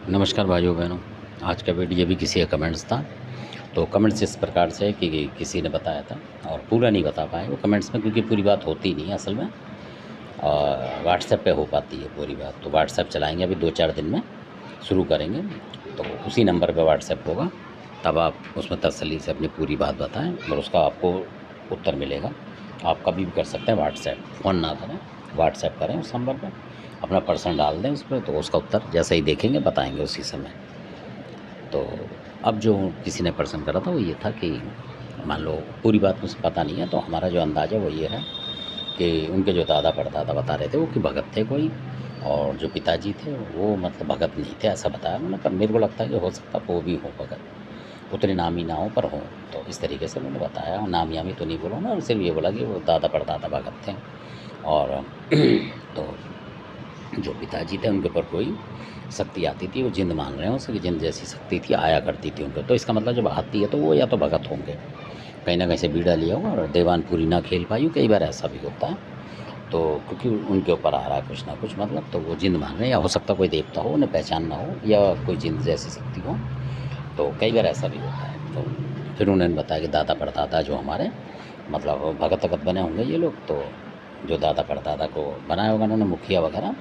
नमस्कार भाइयों बहनों। आज का वीडियो भी किसी का कमेंट्स था। तो कमेंट्स इस प्रकार से है कि किसी ने बताया था और पूरा नहीं बता पाए वो कमेंट्स में, क्योंकि पूरी बात होती नहीं है असल में, और व्हाट्सएप पे हो पाती है पूरी बात। तो व्हाट्सएप चलाएंगे अभी 2-4 दिन में शुरू करेंगे, तो उसी नंबर पे व्हाट्सएप होगा। तब आप उसमें तसल्ली से अपनी पूरी बात बताएं और उसका आपको उत्तर मिलेगा। आप कभी भी कर सकते हैं व्हाट्सएप, फ़ोन ना करें, व्हाट्सएप करें उस नंबर पर, अपना पर्सन डाल दें उस पर, तो उसका उत्तर जैसे ही देखेंगे बताएंगे उसी समय। तो अब जो किसी ने प्रश्न करा था वो ये था कि मान लो पूरी बात मुझे पता नहीं है, तो हमारा जो अंदाज़ा वो ये है कि उनके जो दादा परदादा बता रहे थे वो कि भगत थे कोई, और जो पिताजी थे वो मतलब भगत नहीं थे, ऐसा बताया उन्होंने। पर मेरे को लगता है कि हो सकता है वो भी हो भगत, उतने नामी ना हो पर हो। तो इस तरीके से उन्होंने बताया, नामी यामी तो नहीं बोला ना, सिर्फ ये बोला कि वो दादा परदादा भगत थे। और तो जो पिताजी थे उनके ऊपर कोई शक्ति आती थी, वो जिंद मान रहे हैं उसकी जिंद जैसी शक्ति थी, आया करती थी उनको। तो इसका मतलब जब आती है तो वो या तो भगत होंगे, कहीं ना कहीं से बीड़ा लिया होगा और देवान पूरी ना खेल पाई हो, कई बार ऐसा भी होता है। तो क्योंकि उनके ऊपर आ रहा है कुछ ना कुछ, मतलब तो वो जिंद मान रहे हैं, या हो सकता कोई देवता हो उन्हें पहचान ना हो, या कोई जिंद जैसी शक्ति हो। तो कई बार ऐसा भी होता है। तो फिर उन्होंने बताया कि दादा परदादा जो हमारे मतलब भगत भगत बने होंगे ये लोग, तो जो दादा परदादा को बनाया होगा उन्होंने मुखिया वगैरह,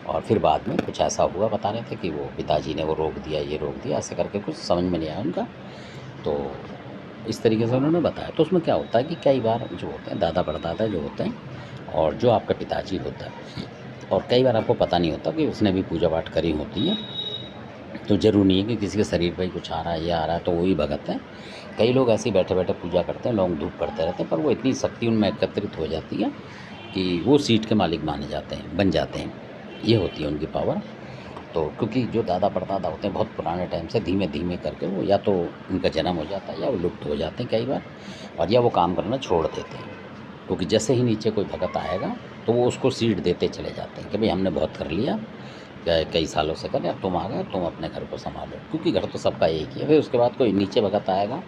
और फिर बाद में कुछ ऐसा हुआ, बता रहे थे कि वो पिताजी ने वो रोक दिया, ये रोक दिया, ऐसे करके कुछ समझ में नहीं आया उनका। तो इस तरीके से उन्होंने बताया। तो उसमें क्या होता है कि कई बार जो होते हैं दादा परदादा जो होते हैं, और जो आपका पिताजी होता है, और कई बार आपको पता नहीं होता कि उसने भी पूजा पाठ करी होती है। तो ज़रूरी नहीं है कि किसी के शरीर पर ही कुछ आ रहा है, ये आ रहा है तो वही भगत है। कई लोग ऐसे ही बैठे बैठे पूजा करते हैं, लौंग धूप करते रहते हैं, पर वो इतनी शक्ति उनमें एकत्रित हो जाती है कि वो सीट के मालिक माने जाते हैं, बन जाते हैं। ये होती है उनकी पावर। तो क्योंकि जो दादा परदादा होते हैं बहुत पुराने टाइम से धीमे धीमे करके वो या तो उनका जन्म हो जाता है या वो लुप्त हो जाते हैं कई बार, और या वो काम करना छोड़ देते हैं। क्योंकि जैसे ही नीचे कोई भगत आएगा तो वो उसको सीट देते चले जाते हैं कि भाई हमने बहुत कर लिया, कई सालों से कर, अब तुम आ गए, तुम अपने घर को संभालो, क्योंकि घर तो सबका एक ही है। फिर उसके बाद कोई नीचे भगत आएगा,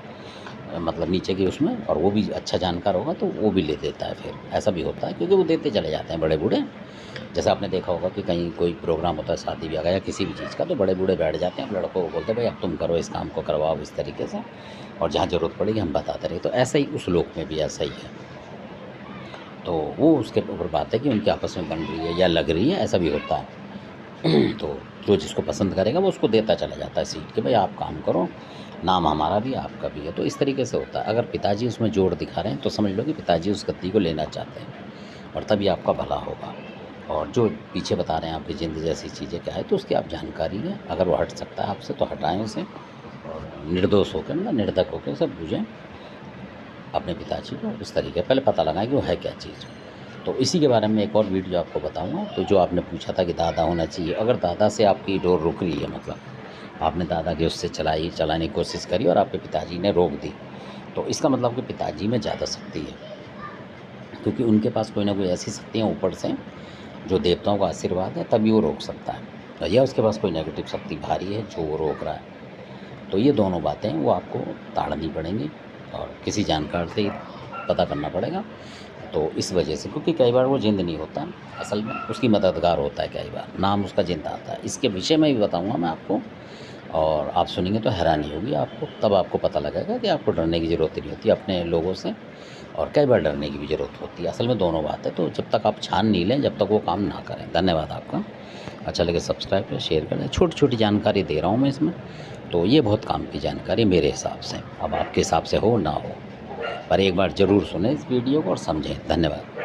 मतलब नीचे की उसमें, और वो भी अच्छा जानकार होगा तो वो भी ले देता है। फिर ऐसा भी होता है क्योंकि वो देते चले जाते हैं बड़े बूढ़े। जैसे आपने देखा होगा कि कहीं कोई प्रोग्राम होता है शादी ब्याह का या किसी भी चीज़ का, तो बड़े बूढ़े बैठ जाते हैं, अब लड़कों को बोलते हैं भाई अब तुम करो, इस काम को करवाओ इस तरीके से, और जहाँ ज़रूरत पड़ेगी हम बताते रहे। तो ऐसा ही उस लोक में भी ऐसा ही है। तो वो उसके ऊपर बात है कि उनकी आपस में बन रही है या लग रही है, ऐसा भी होता है। तो जो जिसको पसंद करेगा वो उसको देता चला जाता है सीट कि भाई आप काम करो, नाम हमारा भी आपका भी है। तो इस तरीके से होता है। अगर पिताजी उसमें जोर दिखा रहे हैं तो समझ लो कि पिताजी उस गद्दी को लेना चाहते हैं, और तभी आपका भला होगा। और जो पीछे बता रहे हैं आपकी जिंद जैसी चीज़ें क्या है, तो उसकी आप जानकारी लें। अगर वो हट सकता है आपसे तो हटाएं उसे, और निर्दोष होकर ना, निर्धक होकर उसे पूजें अपने पिताजी को। इस तरीके पहले पता लगाएं कि वो है क्या चीज़। तो इसी के बारे में एक और वीडियो आपको बताऊंगा। तो जो आपने पूछा था कि दादा होना चाहिए, अगर दादा से आपकी डोर रुक रही है, मतलब आपने दादा की उससे चलाने की कोशिश करी और आपके पिताजी ने रोक दी, तो इसका मतलब कि पिताजी में ज़्यादा शक्ति है, क्योंकि उनके पास कोई ना कोई ऐसी शक्तियाँ ऊपर से जो देवताओं का आशीर्वाद है, तभी वो रोक सकता है, या उसके पास कोई नेगेटिव शक्ति भारी है जो वो रोक रहा है। तो ये दोनों बातें वो आपको ताड़नी पड़ेंगी और किसी जानकार से ही पता करना पड़ेगा। तो इस वजह से, क्योंकि कई बार वो जिंद नहीं होता, असल में उसकी मददगार होता है, कई बार नाम उसका जिंद आता है। इसके विषय में भी बताऊंगा मैं आपको, और आप सुनेंगे तो हैरानी होगी आपको। तब आपको पता लगेगा कि आपको डरने की ज़रूरत नहीं होती अपने लोगों से, और कई बार डरने की भी ज़रूरत होती है। असल में दोनों बात है। तो जब तक आप छान नहीं लें, जब तक वो काम ना करें। धन्यवाद आपका। अच्छा लगे सब्सक्राइब करें, शेयर करें। छोटी छोटी जानकारी दे रहा हूँ मैं इसमें, तो ये बहुत काम की जानकारी मेरे हिसाब से। अब आपके हिसाब से हो ना हो, पर एक बार ज़रूर सुनें इस वीडियो को और समझें। धन्यवाद।